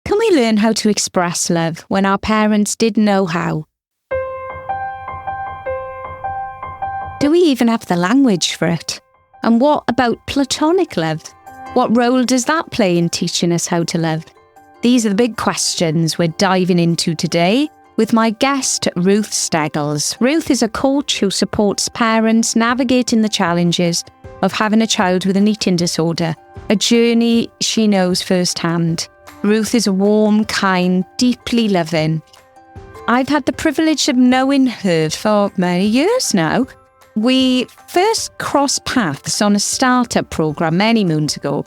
Can we learn how to express love when our parents didn't know how? Do we even have the language for it? And what about platonic love? What role does that play in teaching us how to love? These are the big questions we're diving into today with my guest, Ruth Steggles. Ruth is a coach who supports parents navigating the challenges of having a child with an eating disorder, a journey she knows firsthand. Ruth is warm, kind, deeply loving. I've had the privilege of knowing her for many years now. We first crossed paths on a startup program many moons ago,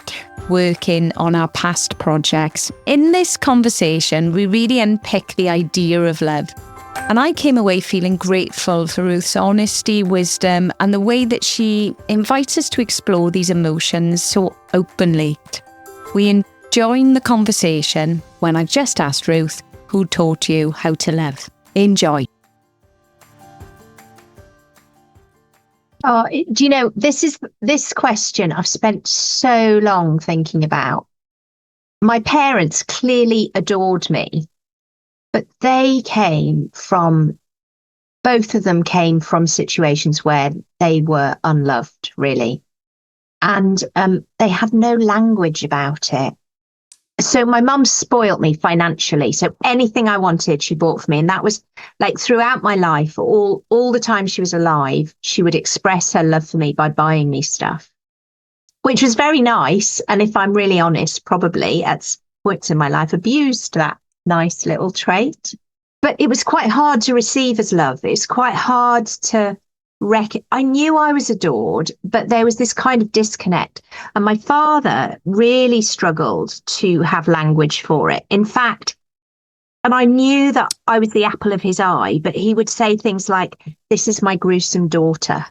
working on our past projects. In this conversation, we really unpick the idea of love. And I came away feeling grateful for Ruth's honesty, wisdom, and the way that she invites us to explore these emotions so openly. We join the conversation when I just asked Ruth, who taught you how to love? Enjoy. Oh, do you know, this question I've spent so long thinking about. My parents clearly adored me, but both of them came from situations where they were unloved, really. And they had no language about it. So my mum spoilt me financially. So anything I wanted, she bought for me. And that was like throughout my life, all the time she was alive, she would express her love for me by buying me stuff, which was very nice. And if I'm really honest, probably at points in my life, abused that nice little trait. But it was quite hard to receive as love. It's quite hard to I knew I was adored, but there was this kind of disconnect. And my father really struggled to have language for it. In fact, and I knew that I was the apple of his eye, but he would say things like, "This is my gruesome daughter."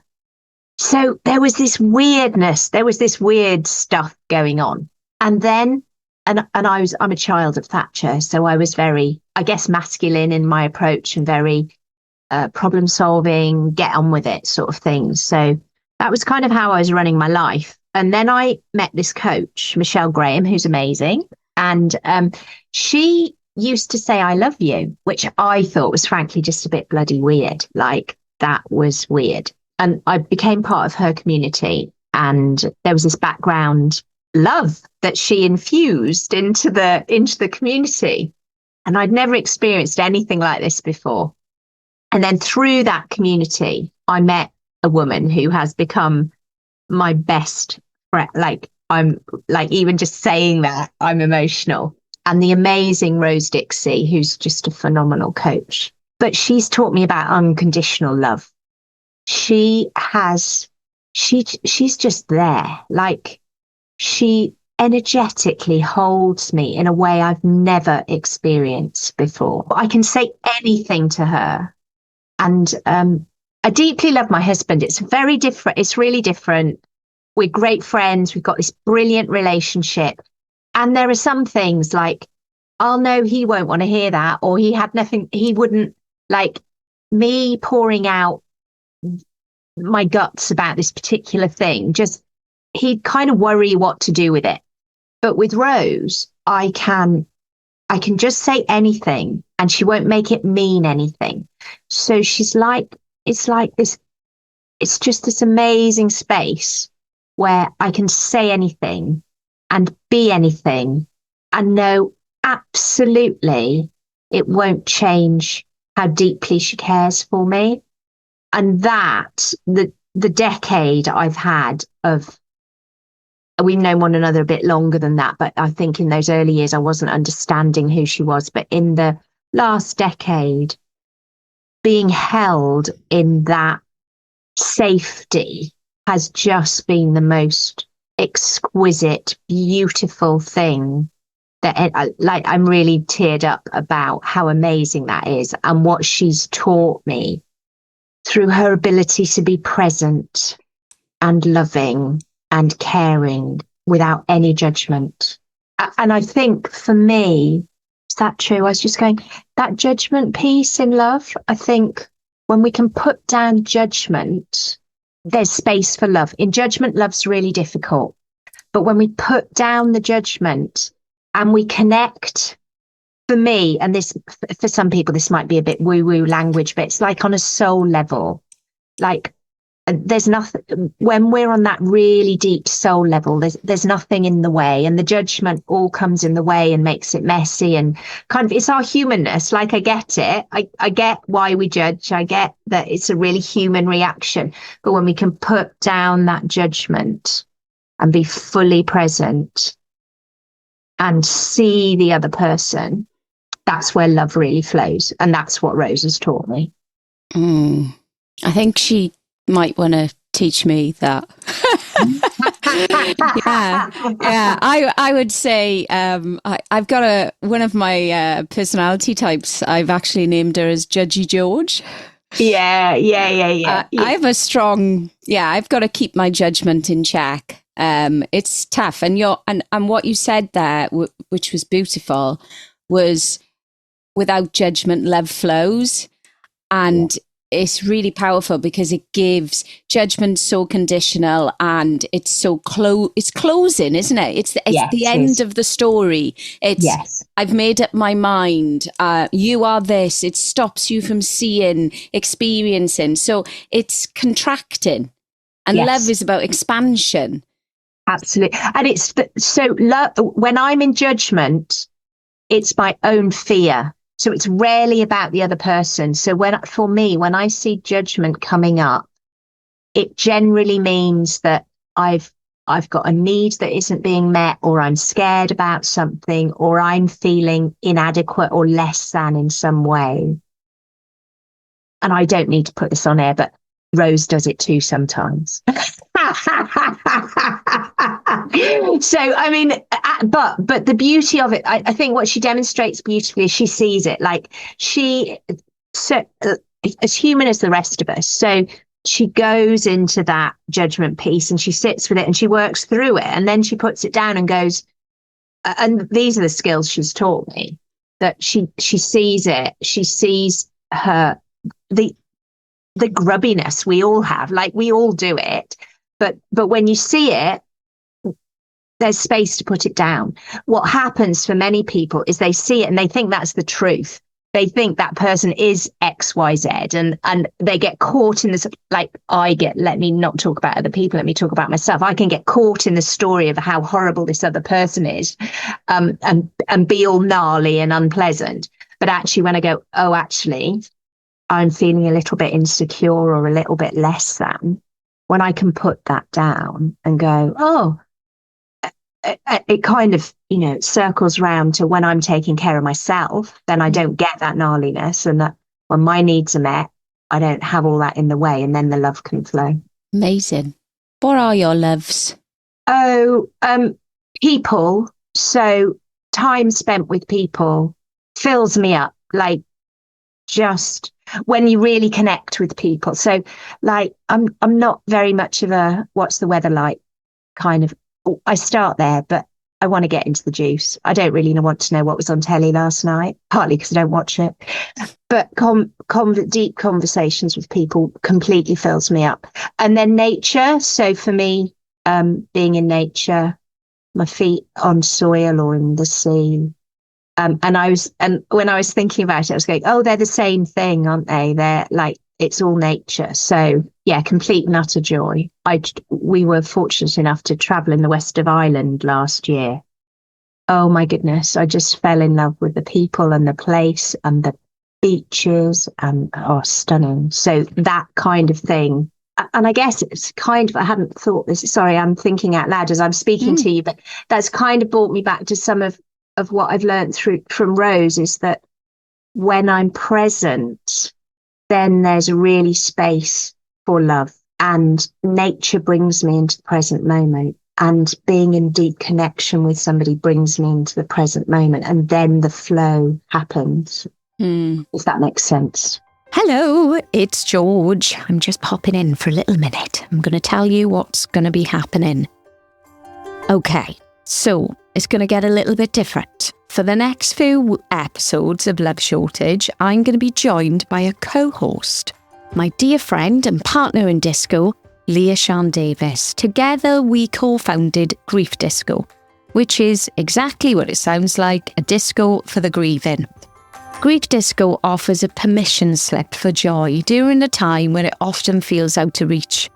So there was this weirdness, there was this weird stuff going on. And then, I'm a child of Thatcher, so I was very, I guess, masculine in my approach and very problem solving, get on with it sort of thing. So that was kind of how I was running my life. And then I met this coach, Michelle Graham, who's amazing. And she used to say, "I love you," which I thought was frankly just a bit bloody weird. Like, that was weird. And I became part of her community. And there was this background love that she infused into the community. And I'd never experienced anything like this before. And then through that community, I met a woman who has become my best friend. Like, I'm like, even just saying that, I'm emotional. And the amazing Rose Dixie, who's just a phenomenal coach. But she's taught me about unconditional love. She's just there. Like, she energetically holds me in a way I've never experienced before. I can say anything to her. And I deeply love my husband. It's very different. It's really different. We're great friends. We've got this brilliant relationship. And there are some things like, I'll know he won't want to hear that, or he wouldn't like me pouring out my guts about this particular thing. Just, he'd kind of worry what to do with it. But with Rose, I can just say anything and she won't make it mean anything. So it's like this, it's just this amazing space where I can say anything and be anything and know absolutely it won't change how deeply she cares for me. And that, the decade I've had of, we've known one another a bit longer than that, but I think in those early years, I wasn't understanding who she was. But in the last decade, being held in that safety has just been the most exquisite, beautiful thing that I'm really teared up about how amazing that is and what she's taught me through her ability to be present and loving and caring without any judgment. And I think for me, is that true? I was just going, that judgment piece in love, I think when we can put down judgment, there's space for love. In judgment, love's really difficult. But when we put down the judgment and we connect for me, and this, for some people, this might be a bit woo-woo language, but it's like on a soul level, like there's nothing, when we're on that really deep soul level, there's nothing in the way, and the judgment all comes in the way and makes it messy, and kind of, it's our humanness. Like, I get it. I get why we judge. I get that it's a really human reaction. But when we can put down that judgment and be fully present and see the other person, that's where love really flows. And that's what Rose has taught me. I think she might want to teach me that. yeah. I would say I've got one of my personality types. I've actually named her as Judgy George. Yeah. I have a strong. I've got to keep my judgment in check. It's tough, and what you said there, which was beautiful, was without judgment, love flows, and it's really powerful because it gives judgment so conditional, and it's so it's closing, isn't it? It's the end of the story. It's I've made up my mind. You are this. It stops you from seeing, experiencing. So it's contracting, and love is about expansion. Absolutely, and it's so love. When I'm in judgment, it's my own fear. So it's rarely about the other person. So when I see judgment coming up, it generally means that I've got a need that isn't being met, or I'm scared about something, or I'm feeling inadequate or less than in some way. And I don't need to put this on air, but Rose does it too sometimes. So, I mean, but the beauty of it, I think what she demonstrates beautifully is she sees it like as human as the rest of us. So she goes into that judgment piece and she sits with it and she works through it, and then she puts it down and goes, and these are the skills she's taught me, that she sees it. She sees the grubbiness we all have, like we all do it. But when you see it, there's space to put it down. What happens for many people is they see it and they think that's the truth. They think that person is X, Y, Z, and they get caught in this, like let me not talk about other people, let me talk about myself. I can get caught in the story of how horrible this other person is, and be all gnarly and unpleasant. But actually, when I go, oh, actually, I'm feeling a little bit insecure or a little bit less than, when I can put that down and go, oh, it kind of, circles round to when I'm taking care of myself, then I don't get that gnarliness, and that when my needs are met, I don't have all that in the way, and then the love can flow. Amazing. What are your loves? Oh, people. So time spent with people fills me up, like, just when you really connect with people. So like I'm not very much of a what's the weather like kind of, I start there, but I want to get into the juice. I don't really want to know what was on telly last night, partly because I don't watch it. But deep conversations with people completely fills me up. And then nature. So for me, being in nature, my feet on soil or in the sea. And when I was thinking about it, I was going, oh, they're the same thing, aren't they? They're like, it's all nature. So yeah, complete and utter joy. We were fortunate enough to travel in the west of Ireland last year. Oh my goodness. I just fell in love with the people and the place and the beaches, and stunning. So that kind of thing. And I guess it's kind of, I hadn't thought this, sorry, I'm thinking out loud as I'm speaking to you, but that's kind of brought me back to some of what I've learned from Rose, is that when I'm present, then there's really space for love, and nature brings me into the present moment, and being in deep connection with somebody brings me into the present moment, and then the flow happens, if that makes sense. Hello, it's George. I'm just popping in for a little minute. I'm going to tell you what's going to be happening. Okay, so it's going to get a little bit different. For the next few episodes of Love Shortage, I'm going to be joined by a co-host, my dear friend and partner in disco, Leah Sian Davis. Together, we co-founded Grief Disco, which is exactly what it sounds like, a disco for the grieving. Grief disco offers a permission slip for joy during a time when it often feels out of reach.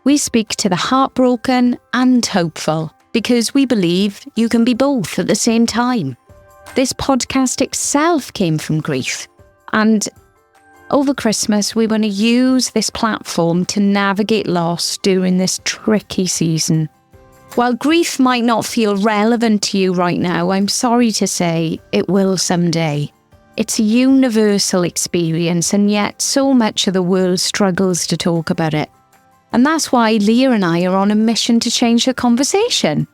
We speak to the heartbroken and hopeful because we believe you can be both at the same time. This podcast itself came from grief, and over Christmas we want to use this platform to navigate loss during this tricky season. While grief might not feel relevant to you right now, I'm sorry to say it will someday. It's a universal experience, and yet so much of the world struggles to talk about it. And that's why Leah and I are on a mission to change the conversation.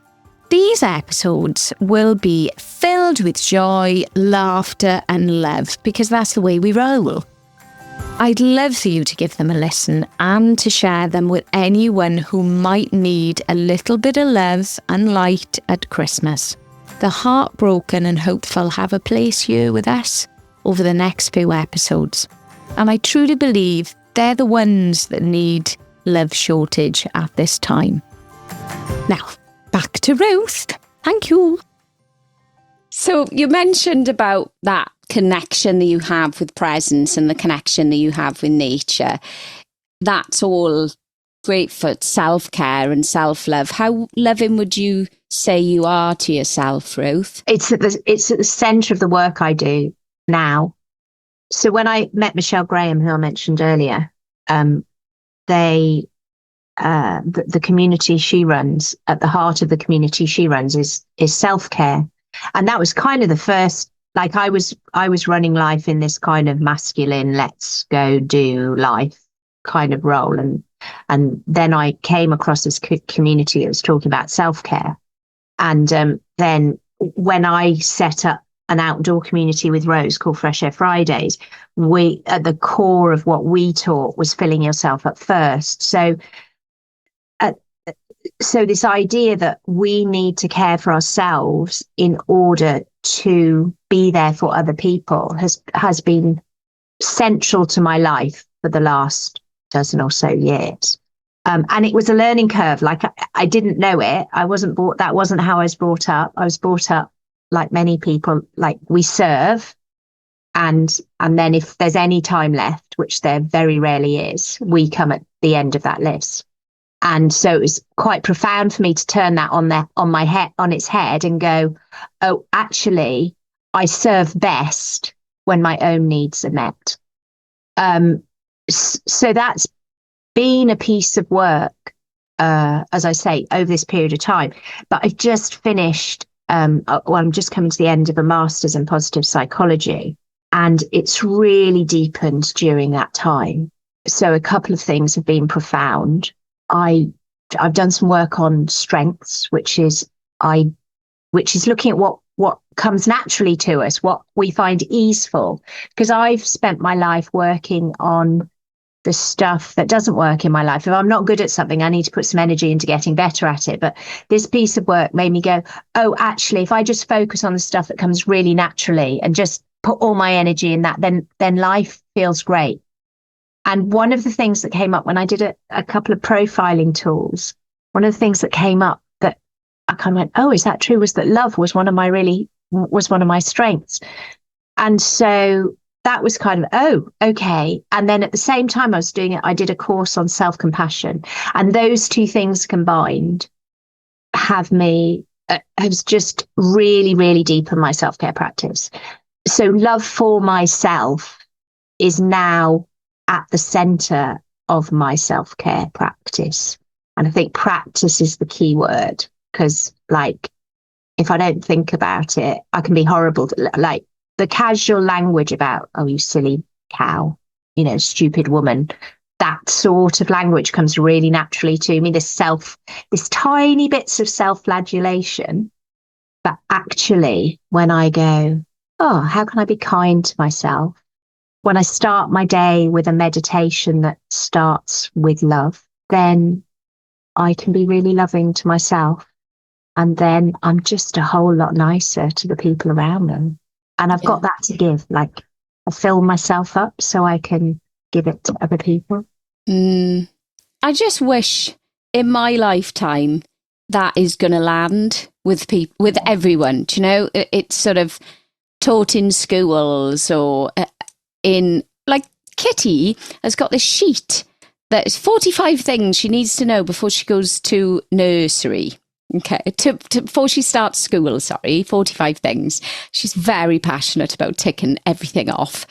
These episodes will be filled with joy, laughter and love, because that's the way we roll. I'd love for you to give them a listen and to share them with anyone who might need a little bit of love and light at Christmas. The heartbroken and hopeful have a place here with us over the next few episodes. And I truly believe they're the ones that need love shortage at this time. Now, back to Ruth. Thank you. So you mentioned about that connection that you have with presence and the connection that you have with nature. That's all great for self-care and self-love. How loving would you say you are to yourself, Ruth? It's at the centre of the work I do now. So when I met Michelle Graham, who I mentioned earlier, the community she runs, at the heart of the community she runs is self-care. And that was kind of the first, like I was running life in this kind of masculine, let's go do life kind of role. And then I came across this community that was talking about self-care. And then when I set up an outdoor community with Rose called Fresh Air Fridays, we, at the core of what we taught was filling yourself up first. So this idea that we need to care for ourselves in order to be there for other people has been central to my life for the last dozen or so years. And it was a learning curve. Like I didn't know it. That wasn't how I was brought up. I was brought up like many people, like we serve. And then if there's any time left, which there very rarely is, we come at the end of that list. And so it was quite profound for me to turn that on its head and go, oh, actually, I serve best when my own needs are met. So that's been a piece of work, as I say, over this period of time. But I've just finished, I'm just coming to the end of a master's in positive psychology, and it's really deepened during that time. So a couple of things have been profound. I've done some work on strengths, which is looking at what comes naturally to us, what we find easeful. Because I've spent my life working on the stuff that doesn't work in my life. If I'm not good at something, I need to put some energy into getting better at it. But this piece of work made me go, oh, actually, if I just focus on the stuff that comes really naturally and just put all my energy in that, then life feels great. And one of the things that came up when I did a couple of profiling tools, one of the things that came up that I kind of went, oh, is that true? Was that love was one of my strengths. And so that was kind of, oh, okay. And then at the same time I was doing it, I did a course on self-compassion. And those two things combined has just really, really deepened my self-care practice. So love for myself is now at the center of my self-care practice. And I think practice is the key word, because like, if I don't think about it, I can be horrible. Like the casual language about, oh, you silly cow, stupid woman, that sort of language comes really naturally to me, this tiny bits of self-flagellation. But actually, when I go, oh, how can I be kind to myself? When I start my day with a meditation that starts with love, then I can be really loving to myself. And then I'm just a whole lot nicer to the people around them. And I've got that to give. Like I fill myself up so I can give it to other people. I just wish in my lifetime that is going to land with people, with everyone. Do you know, it's sort of taught in schools or in, like, Kitty has got this sheet that's 45 things she needs to know before she goes to nursery. Okay, before she starts school, 45 things. She's very passionate about ticking everything off.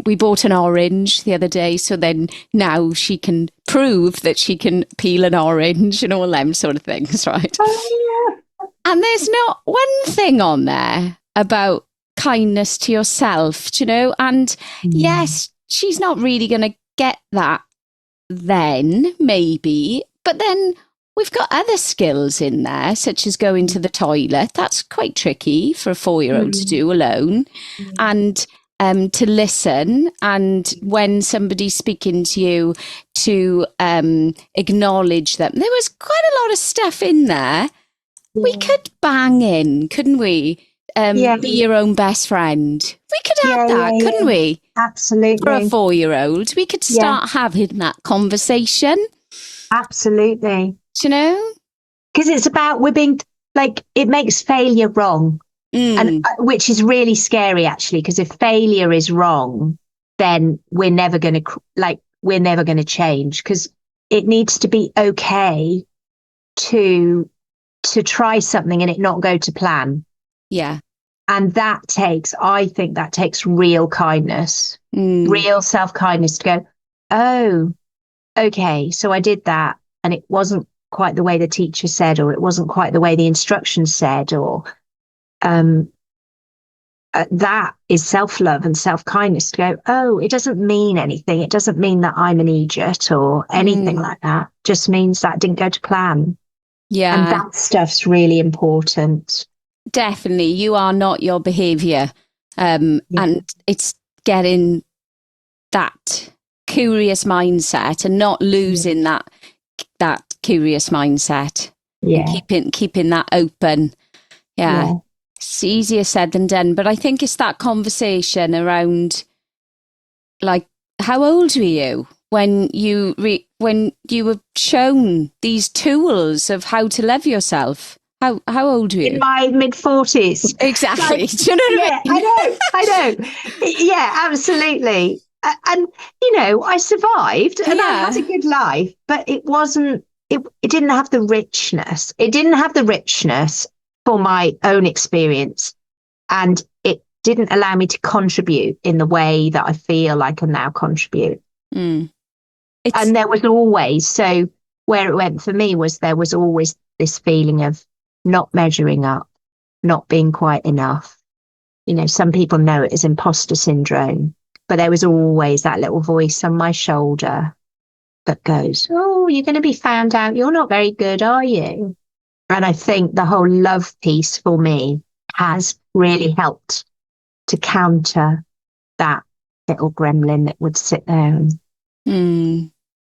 We bought an orange the other day, so then now she can prove that she can peel an orange and all them sort of things, right? Oh, yeah. And there's not one thing on there about kindness to yourself, do you know? And yes, she's not really going to get that then, maybe, but then we've got other skills in there, such as going to the toilet. That's quite tricky for a 4-year-old to do alone. And to listen, and when somebody's speaking to you, to acknowledge them. There was quite a lot of stuff in there. We could bang in, couldn't we? Be your own best friend. We could add that, couldn't we? Absolutely. For a 4-year-old, we could start having that conversation. Absolutely. Do you know? Because it's about, we're being, like, it makes failure wrong. And which is really scary, actually, because if failure is wrong, then we're never going to change, because it needs to be okay to try something and it not go to plan. Yeah. And I think that takes real kindness, real self-kindness to go, oh, okay, so I did that and it wasn't quite the way the teacher said, or it wasn't quite the way the instructions said, or that is self-love and self-kindness to go, oh, it doesn't mean anything. It doesn't mean that I'm an idiot or anything like that. Just means that didn't go to plan. Yeah. And that stuff's really important. Definitely. You are not your behaviour. And it's getting that curious mindset and not losing that curious mindset. Yeah. And keeping that open. Yeah. It's easier said than done. But I think it's that conversation around, like, how old were you when you were shown these tools of how to love yourself? How old were you? In my mid-40s. Exactly. Like, do you know what I mean? I know. Yeah, absolutely. And, you know, I survived and I had a good life, but it didn't have the richness. It didn't have the richness for my own experience. And it didn't allow me to contribute in the way that I feel like I now contribute. And there was always, so where it went for me was there was always this feeling of not measuring up, not being quite enough. You know, some people know it as imposter syndrome, but there was always that little voice on my shoulder that goes, oh, you're going to be found out. You're not very good, are you? And I think the whole love piece for me has really helped to counter that little gremlin that would sit there and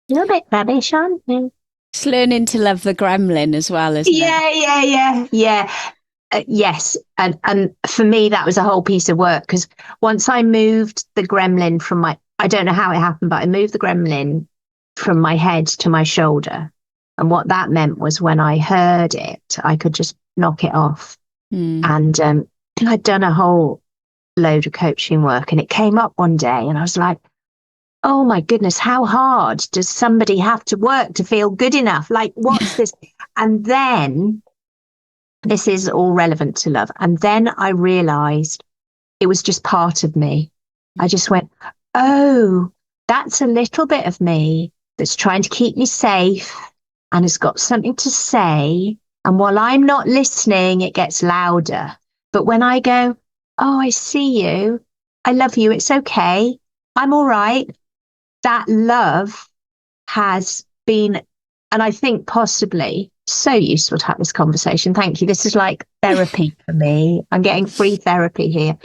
you're a bit rubbish, aren't you? It's learning to love the gremlin as well, isn't it? Yeah. Yes. And for me, that was a whole piece of work, because once I moved the gremlin from I don't know how it happened, but I moved the gremlin from my head to my shoulder. And what that meant was when I heard it, I could just knock it off. And I'd done a whole load of coaching work, and it came up one day and I was like, oh my goodness, how hard does somebody have to work to feel good enough? Like, what's this? And then, this is all relevant to love. And then I realized it was just part of me. I just went, oh, that's a little bit of me that's trying to keep me safe and has got something to say. And while I'm not listening, it gets louder. But when I go, oh, I see you, I love you, it's okay, I'm all right, that love has been, and I think possibly so useful to have this conversation. Thank you. This is like therapy for me. I'm getting free therapy here.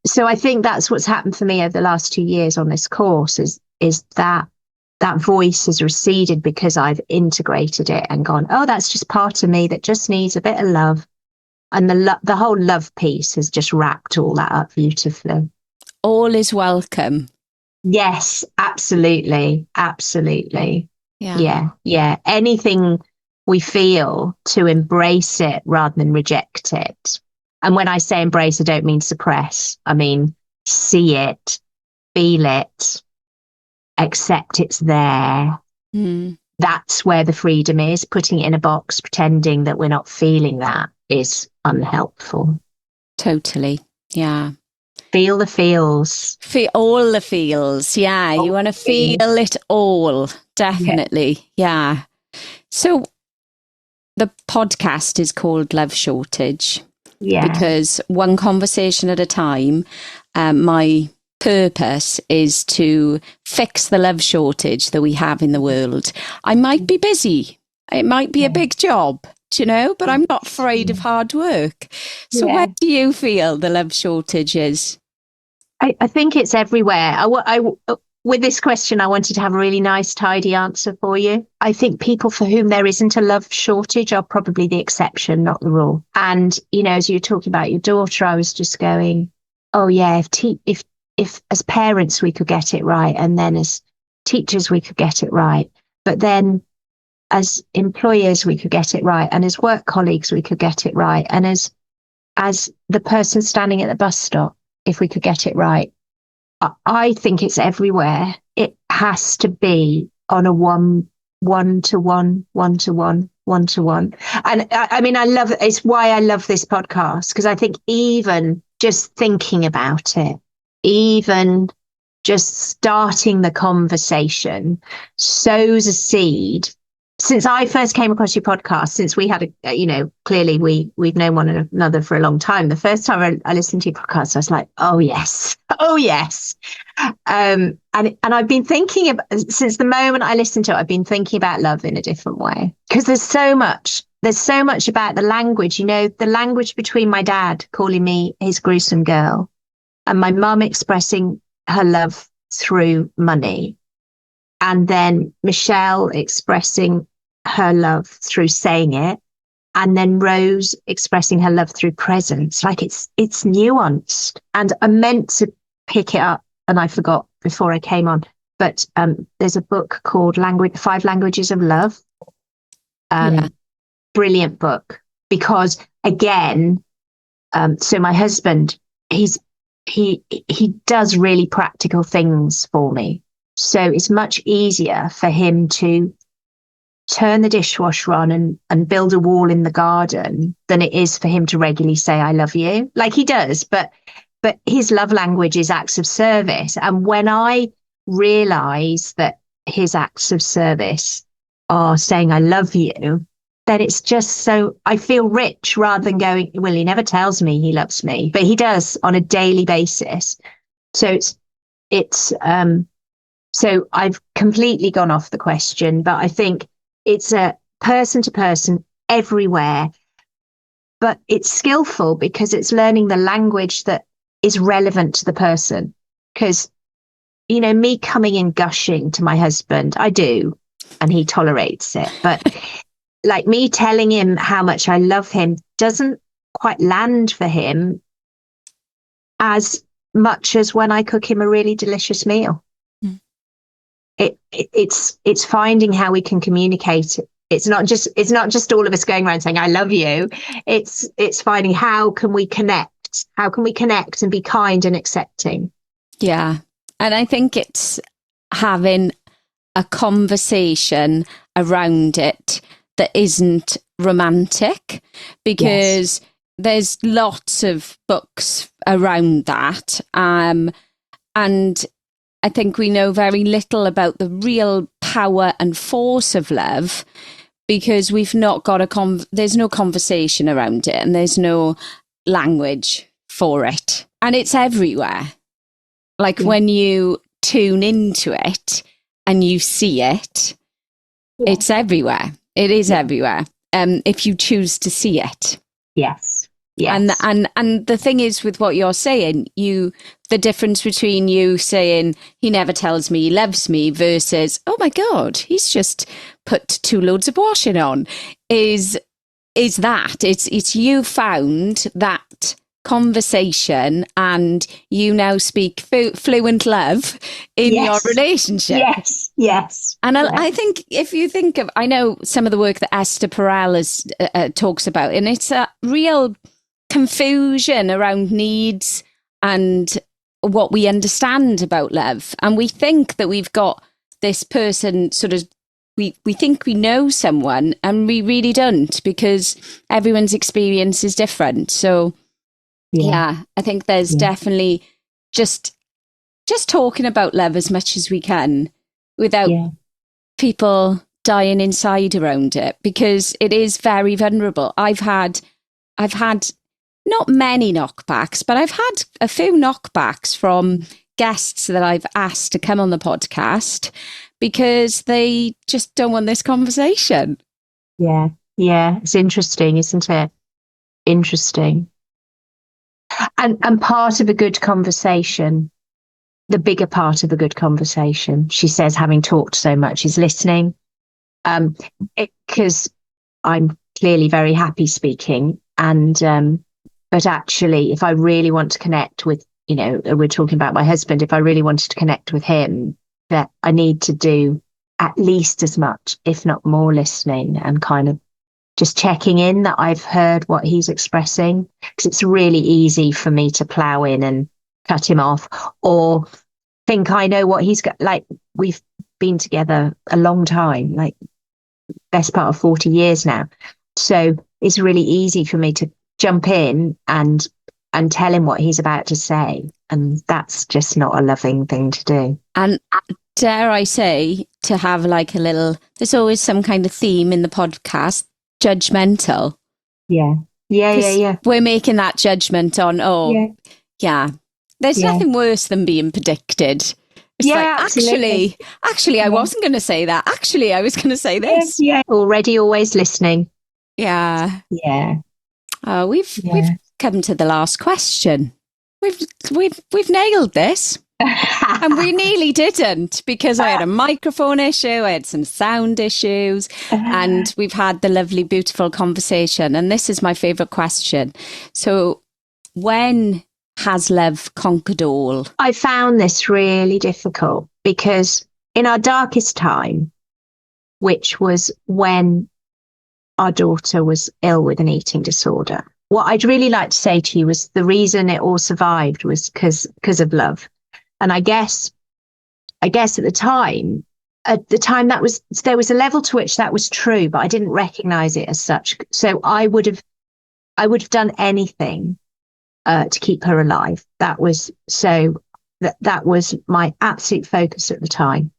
So I think that's what's happened for me over the last 2 years on this course is that voice has receded because I've integrated it and gone, oh, that's just part of me that just needs a bit of love. And the whole love piece has just wrapped all that up beautifully. All is welcome. Yes, absolutely. Absolutely. Yeah. Anything we feel, to embrace it rather than reject it. And when I say embrace, I don't mean suppress. I mean, see it, feel it, accept it's there. That's where the freedom is. Putting it in a box, pretending that we're not feeling that is unhelpful. Totally. Yeah. Feel the feels. Feel all the feels. Yeah. You want to feel it all. Definitely. Yeah. So the podcast is called Love Shortage. Yeah. Because one conversation at a time, my purpose is to fix the love shortage that we have in the world. I might be busy. It might be a big job, but I'm not afraid of hard work. So where do you feel the love shortage is? I think it's everywhere. With this question, I wanted to have a really nice, tidy answer for you. I think people for whom there isn't a love shortage are probably the exception, not the rule. And, as you were talking about your daughter, I was just going, oh yeah, if as parents we could get it right, and then as teachers we could get it right, but then as employers we could get it right, and as work colleagues we could get it right, and as the person standing at the bus stop, if we could get it right. I think it's everywhere. It has to be on a one-to-one. And I mean, it's why I love this podcast, because I think even just thinking about it, even just starting the conversation sows a seed. Since I first came across your podcast, since we had clearly we've known one another for a long time. The first time I listened to your podcast, I was like, oh yes. And I've been thinking about, since the moment I listened to it, I've been thinking about love in a different way, because there's so much about the language, the language between my dad calling me his gruesome girl and my mum expressing her love through money. And then Michelle expressing her love through saying it. And then Rose expressing her love through presence. Like it's nuanced. And I meant to pick it up and I forgot before I came on. But there's a book called 5 Languages of Love. Brilliant book. Because again, so my husband, he does really practical things for me. So it's much easier for him to turn the dishwasher on and build a wall in the garden than it is for him to regularly say, I love you. Like he does, but his love language is acts of service. And when I realize that his acts of service are saying, I love you, then it's just so I feel rich rather than going, well, he never tells me he loves me, but he does on a daily basis. So so I've completely gone off the question, but I think it's a person to person everywhere, but it's skillful because it's learning the language that is relevant to the person. Because, me coming in gushing to my husband, I do, and he tolerates it. But like me telling him how much I love him doesn't quite land for him as much as when I cook him a really delicious meal. It's finding how we can communicate. It's not just all of us going around saying I love you. It's finding how can we connect and be kind and accepting. Yeah. And I think it's having a conversation around it that isn't romantic, because there's lots of books around that. And I think we know very little about the real power and force of love, because we've not got there's no conversation around it and there's no language for it. And it's everywhere. Like when you tune into it and you see it, it's everywhere. It is everywhere. If you choose to see it. Yes. Yes. And the thing is with what you're saying, the difference between you saying he never tells me he loves me versus, oh my God, he's just put 2 loads of washing on is that it's you found that conversation and you now speak fluent love in your relationship. Yes. And I think if you think of, I know some of the work that Esther Perel talks about, and it's a real confusion around needs and what we understand about love. And we think that we've got this person sort of, we think we know someone and we really don't, because everyone's experience is different. So yeah, I think there's definitely just talking about love as much as we can without people dying inside around it, because it is very vulnerable. I've had not many knockbacks, but I've had a few knockbacks from guests that I've asked to come on the podcast because they just don't want this conversation. Yeah. It's interesting, isn't it? Interesting. And part of a good conversation, the bigger part of a good conversation, she says, having talked so much, is listening. Because I'm clearly very happy speaking, and but actually, if I really want to connect with, we're talking about my husband, if I really wanted to connect with him, that I need to do at least as much, if not more, listening and kind of just checking in that I've heard what he's expressing, because it's really easy for me to plow in and cut him off, or think I know what he's got. Like, we've been together a long time, like best part of 40 years now. So it's really easy for me to jump in and tell him what he's about to say. And that's just not a loving thing to do. And dare I say, to have like a little, there's always some kind of theme in the podcast, judgmental. Yeah. We're making that judgment on, there's nothing worse than being predicted. It's like, actually, I wasn't going to say that. Actually, I was going to say this. Yeah. Already always listening. Yeah. Yeah. Oh, we've come to the last question. We've nailed this. And we nearly didn't, because I had a microphone issue, I had some sound issues, and we've had the lovely, beautiful conversation. And this is my favourite question. So, when has love conquered all? I found this really difficult, because in our darkest time, which was when our daughter was ill with an eating disorder, what I'd really like to say to you was the reason it all survived was because of love. And I guess at the time that was, there was a level to which that was true, but I didn't recognize it as such. So I would have done anything to keep her alive. That was my absolute focus at the time.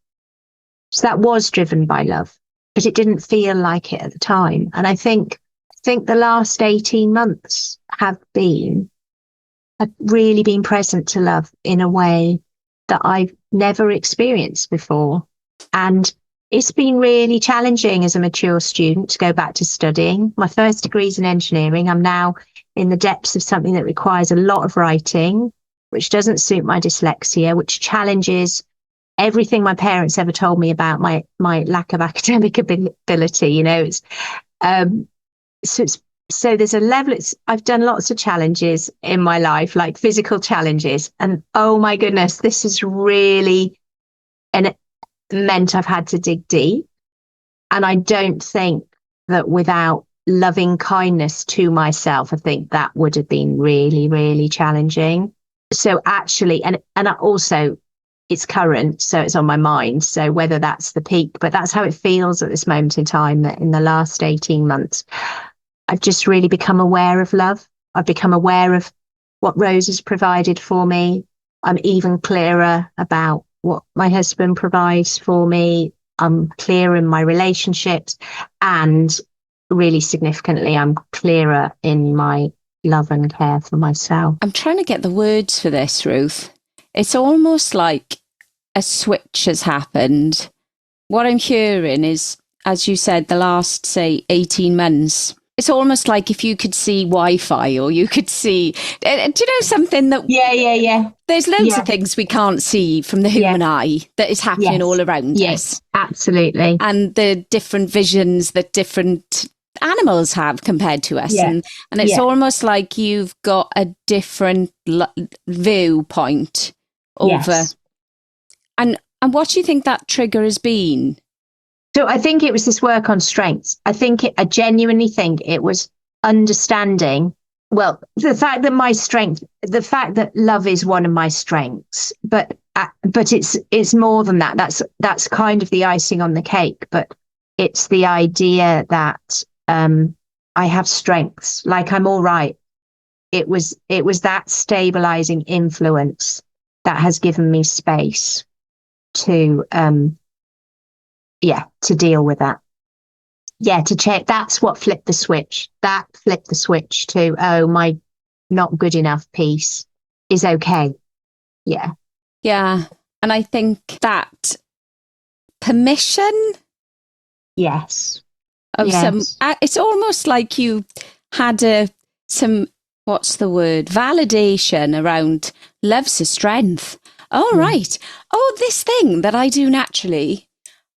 So that was driven by love, but it didn't feel like it at the time. And I think the last 18 months have really been present to love in a way that I've never experienced before. And it's been really challenging as a mature student to go back to studying. My first degree is in engineering. I'm now in the depths of something that requires a lot of writing, which doesn't suit my dyslexia, which challenges everything my parents ever told me about my lack of academic ability. So there's a level, I've done lots of challenges in my life, like physical challenges. And oh my goodness, this is really, and it meant I've had to dig deep. And I don't think that without loving kindness to myself, I think that would have been really, really challenging. So actually, and also it's current, so it's on my mind. So whether that's the peak, but that's how it feels at this moment in time, that in the last 18 months, I've just really become aware of love. I've become aware of what Rose has provided for me. I'm even clearer about what my husband provides for me. I'm clear in my relationships, and really significantly, I'm clearer in my love and care for myself. I'm trying to get the words for this, Ruth. It's almost like a switch has happened. What I'm hearing is, as you said, the last, say, 18 months, it's almost like if you could see Wi-Fi, or you could see, do you know something that... Yeah. There's loads of things we can't see from the human eye that is happening all around us. Yes, absolutely. And the different visions that different animals have compared to us. Yeah. And it's Yeah. almost like you've got a different viewpoint over. Yes. And what do you think that trigger has been? So I think it was this work on strengths. I genuinely think it was understanding, well, the fact that love is one of my strengths, but it's more than that. That's kind of the icing on the cake, but it's the idea that I have strengths, like I'm all right. It was that stabilizing influence that has given me space to to deal with that. Yeah, to check. That's what flipped the switch. That flipped the switch to, oh, my not good enough piece is okay. Yeah. Yeah. And I think that permission. Yes. Of Yes. it's almost like you had some, what's the word? Validation around love's a strength. Oh, right. Oh, this thing that I do naturally,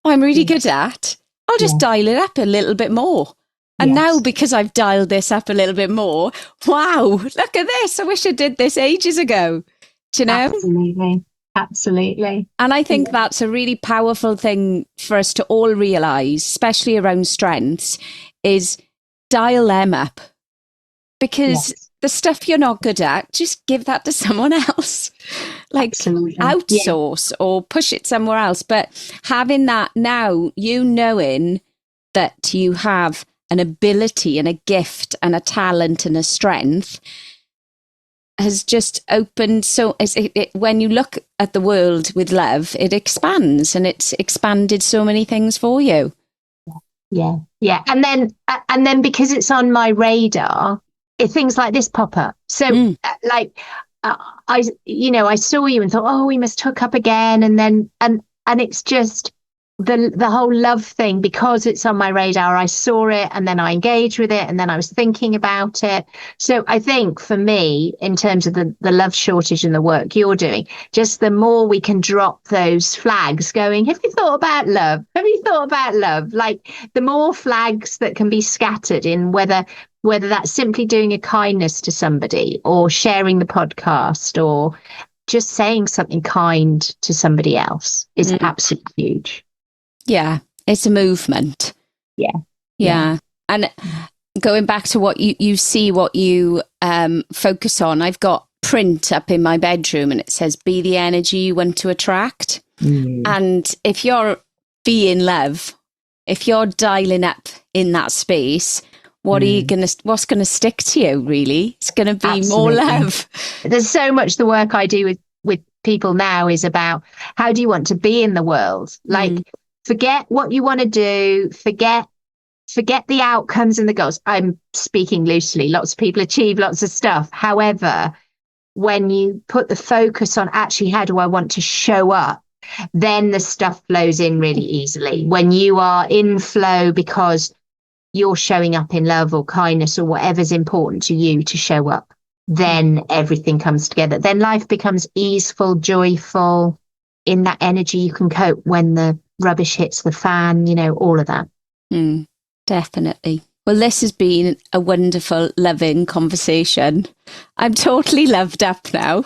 I'm really good at. I'll just dial it up a little bit more. And now, because I've dialed this up a little bit more, wow, look at this. I wish I did this ages ago. Do you know? Absolutely. Absolutely. And I think that's a really powerful thing for us to all realise, especially around strengths, is dial them up. Because the stuff you're not good at, just give that to someone else. Like outsource or push it somewhere else. But having that now, you knowing that you have an ability and a gift and a talent and a strength has just opened. So when you look at the world with love, it expands, and it's expanded so many things for you. Yeah. And then because it's on my radar, things like this pop up. So I saw you and thought, oh, we must hook up again. And then, and it's just the whole love thing, because it's on my radar. I saw it and then I engaged with it and then I was thinking about it. So I think for me, in terms of the love shortage and the work you're doing, just the more we can drop those flags going, have you thought about love? Have you thought about love? Like, the more flags that can be scattered in whether that's simply doing a kindness to somebody or sharing the podcast or just saying something kind to somebody else is absolutely huge. Yeah, it's a movement. Yeah. And going back to what you see, what you focus on, I've got print up in my bedroom and it says, be the energy you want to attract. And if you're being love, if you're dialing up in that space, what's gonna stick to you, really? It's gonna be more love. There's so much the work I do with people now is about, how do you want to be in the world? Like, forget what you want to do, forget the outcomes and the goals. I'm speaking loosely. Lots of people achieve lots of stuff. However, when you put the focus on actually, how do I want to show up, then the stuff flows in really easily. When you are in flow because you're showing up in love or kindness or whatever's important to you to show up, then everything comes together. Then life becomes easeful, joyful. In that energy, you can cope when the rubbish hits the fan, all of that. Definitely. Well, this has been a wonderful, loving conversation. I'm totally loved up now.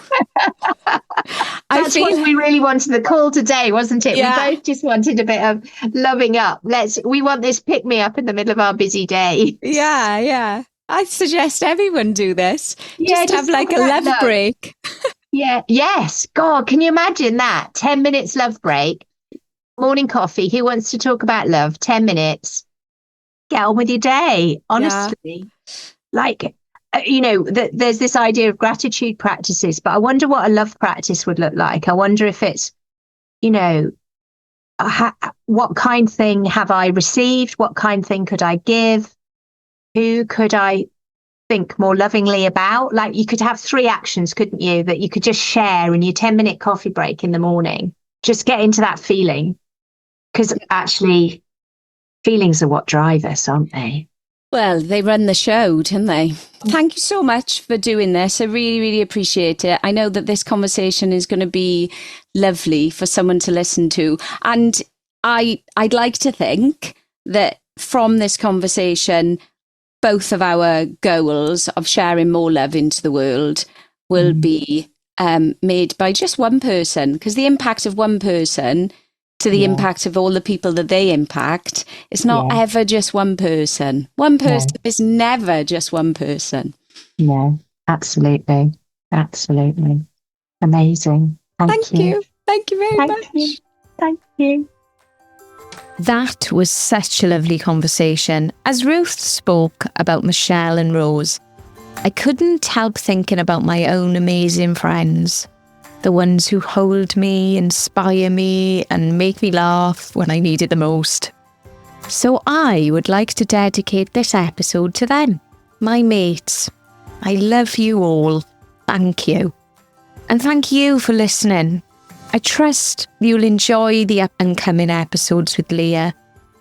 That's what we really wanted the call today, wasn't it? Yeah. We both just wanted a bit of loving up. We want this pick me up in the middle of our busy day. Yeah. I suggest everyone do this. Yeah, just have like a love break. Yeah. Yes. God, can you imagine that? 10 minutes love break, morning coffee. Who wants to talk about love? 10 minutes. Get on with your day. Honestly, there's this idea of gratitude practices, but I wonder what a love practice would look like. I wonder if it's, what kind thing have I received? What kind thing could I give? Who could I think more lovingly about? Like, you could have 3 actions, couldn't you, that you could just share in your 10-minute coffee break in the morning. Just get into that feeling, because actually feelings are what drive us, aren't they? Well, they run the show, don't they? Thank you so much for doing this. I really, really appreciate it. I know that this conversation is going to be lovely for someone to listen to. And I'd like to think that from this conversation, both of our goals of sharing more love into the world will be made by just one person, because the impact of one person to the impact of all the people that they impact is not ever just one person. One person is never just one person. No, absolutely. Absolutely. Amazing. Thank you. Thank you very much. Thank you. That was such a lovely conversation. As Ruth spoke about Michelle and Rose, I couldn't help thinking about my own amazing friends. The ones who hold me, inspire me, and make me laugh when I need it the most. So I would like to dedicate this episode to them, my mates. I love you all. Thank you. And thank you for listening. I trust you'll enjoy the up-and-coming episodes with Leah.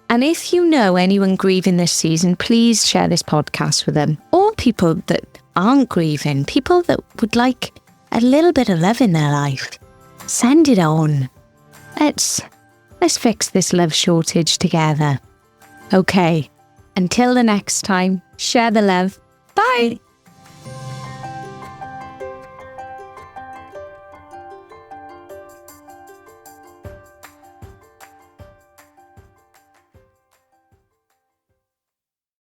And if you know anyone grieving this season, please share this podcast with them. Or people that aren't grieving, people that would like a little bit of love in their life. Send it on. Let's fix this love shortage together. Okay, until the next time, share the love. Bye.